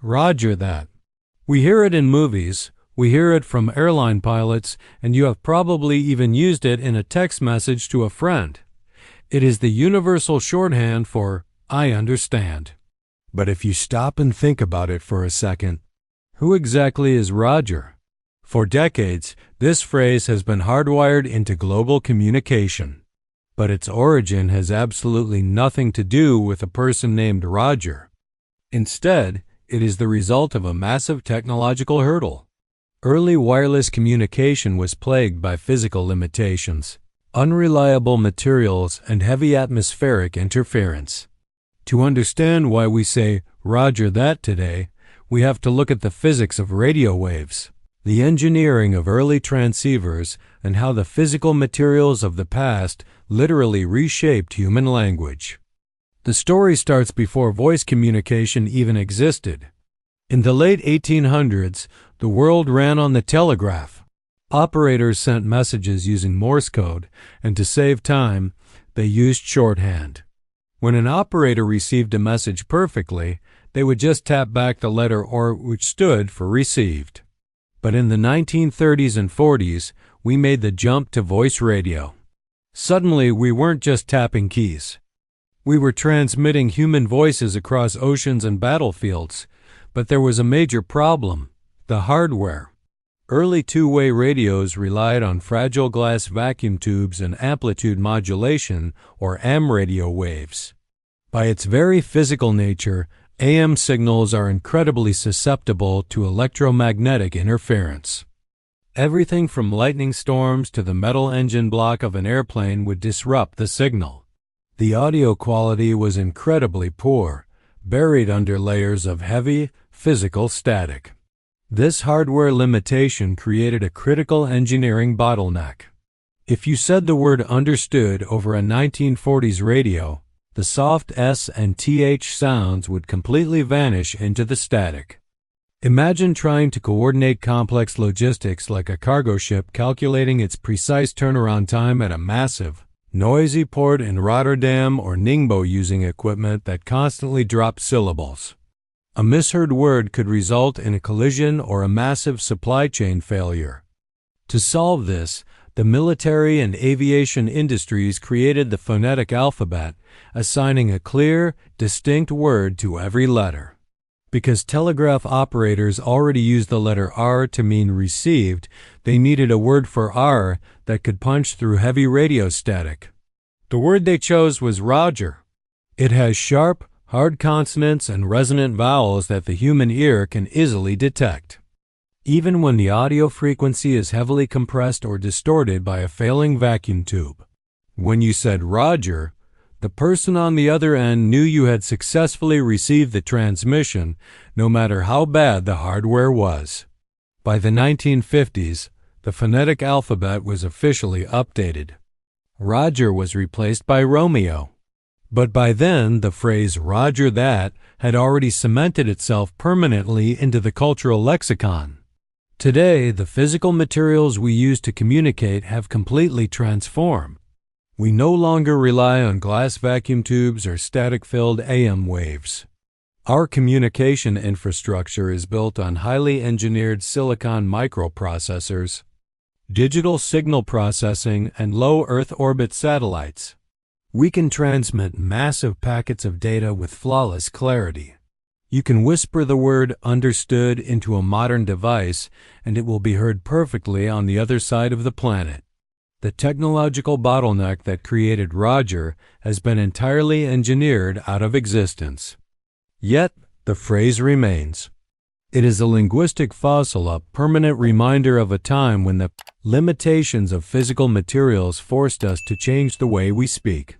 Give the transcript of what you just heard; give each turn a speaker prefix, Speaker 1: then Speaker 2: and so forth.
Speaker 1: Roger that. We hear it in movies, we hear it from airline pilots, and you have probably even used it in a text message to a friend. It is the universal shorthand for "I understand." But if you stop and think about it for a second, who exactly is Roger? For decades, this phrase has been hardwired into global communication. But its origin has absolutely nothing to do with a person named Roger. Instead, it is the result of a massive technological hurdle. Early wireless communication was plagued by physical limitations, unreliable materials, and heavy atmospheric interference. To understand why we say "Roger that" today, we have to look at the physics of radio waves, the engineering of early transceivers, and how the physical materials of the past literally reshaped human language. The story starts before voice communication even existed. In the late 1800s, the world ran on the telegraph. Operators sent messages using Morse code, and to save time, they used shorthand. When an operator received a message perfectly, they would just tap back the letter "or," which stood for received. But in the 1930s and 40s, we made the jump to voice radio. Suddenly, we weren't just tapping keys. We were transmitting human voices across oceans and battlefields, but there was a major problem: the hardware. Early two-way radios relied on fragile glass vacuum tubes and amplitude modulation, or AM radio waves. By its very physical nature, AM signals are incredibly susceptible to electromagnetic interference. Everything from lightning storms to the metal engine block of an airplane would disrupt the signal. The audio quality was incredibly poor, buried under layers of heavy, physical static. This hardware limitation created a critical engineering bottleneck. If you said the word "understood" over a 1940s radio, the soft S and TH sounds would completely vanish into the static. Imagine trying to coordinate complex logistics like a cargo ship calculating its precise turnaround time at a massive, noisy port in Rotterdam or Ningbo using equipment that constantly dropped syllables. A misheard word could result in a collision or a massive supply chain failure. To solve this, the military and aviation industries created the phonetic alphabet, assigning a clear, distinct word to every letter. Because telegraph operators already used the letter R to mean received, they needed a word for R that could punch through heavy radio static. The word they chose was Roger. It has sharp, hard consonants and resonant vowels that the human ear can easily detect. Even when the audio frequency is heavily compressed or distorted by a failing vacuum tube. When you said Roger, the person on the other end knew you had successfully received the transmission, no matter how bad the hardware was. By the 1950s, the phonetic alphabet was officially updated. Roger was replaced by Romeo. But by then, the phrase "Roger that" had already cemented itself permanently into the cultural lexicon. Today, the physical materials we use to communicate have completely transformed. We no longer rely on glass vacuum tubes or static-filled AM waves. Our communication infrastructure is built on highly engineered silicon microprocessors, digital signal processing, and low Earth orbit satellites. We can transmit massive packets of data with flawless clarity. You can whisper the word "understood" into a modern device, and it will be heard perfectly on the other side of the planet. The technological bottleneck that created Roger has been entirely engineered out of existence. Yet, the phrase remains. It is a linguistic fossil, a permanent reminder of a time when the limitations of physical materials forced us to change the way we speak.